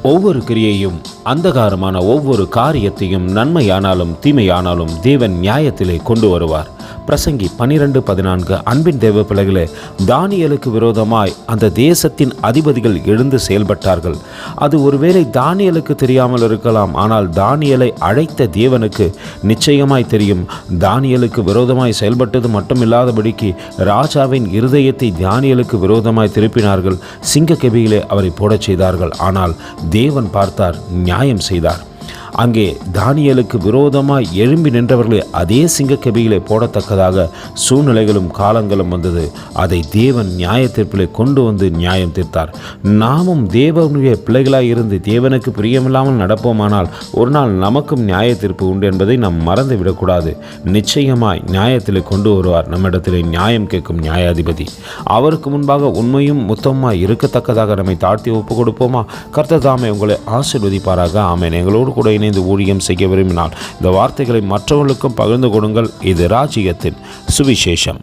ஒவ்வொரு கிரியையும் அந்தகாரமான ஒவ்வொரு காரியத்தையும் நன்மையானாலும் தீமையானாலும் தேவன் நியாயத்திலே கொண்டு வருவார். பிரசங்கி 12:14. அன்பின் தேவ பிள்ளைகளே, தானியேலுக்கு விரோதமாய் அந்த தேசத்தின் அதிபதிகள் எழுந்து செயல்பட்டார்கள். அது ஒருவேளை தானியேலுக்கு தெரியாமல் இருக்கலாம். ஆனால் தானியேலை அழைத்த தேவனுக்கு நிச்சயமாய் தெரியும். தானியேலுக்கு விரோதமாய் செயல்பட்டது மட்டுமில்லாதபடிக்கு ராஜாவின் இருதயத்தை தானியேலுக்கு விரோதமாய் திருப்பினார்கள். சிங்கக்கெபியிலே அவரை போடச் செய்தார்கள். ஆனால் தேவன் பார்த்தார், நியாயம் செய்தார். அங்கே தானியேலுக்கு விரோதமாய் எழும்பி நின்றவர்களை அதே சிங்கக்கெபியிலே போடத்தக்கதாக சூழ்நிலைகளும் காலங்களும் வந்தது. அதை தேவன் நியாய தீர்ப்பிலே கொண்டு வந்து நியாயம் தீர்த்தார். நாமும் தேவனுடைய பிள்ளைகளாய் இருந்து தேவனுக்கு பிரியமில்லாமல் நடப்போமானால் ஒரு நாள் நமக்கும் நியாய தீர்ப்பு உண்டு என்பதை நாம் மறந்து விடக்கூடாது. நிச்சயமாய் நியாயத்திலே கொண்டு வருவார். நம்மிடத்திலே நியாயம் கேட்கும் நியாயாதிபதி. அவருக்கு முன்பாக உண்மையும் முத்தமாய் இருக்கத்தக்கதாக நம்மை தாழ்த்தி ஒப்பு கொடுப்போமா? கர்த்தர் தாமே உங்களை ஆசீர்வதிப்பாராக. ஆமென். எங்களோடு கூட இணைந்து ஊழியம் செய்ய விரும்பினால் இந்த வார்த்தைகளை மற்றவர்களுக்கும் பகிர்ந்து கொடுங்கள். இது ராஜ்யத்தின் சுவிசேஷம்.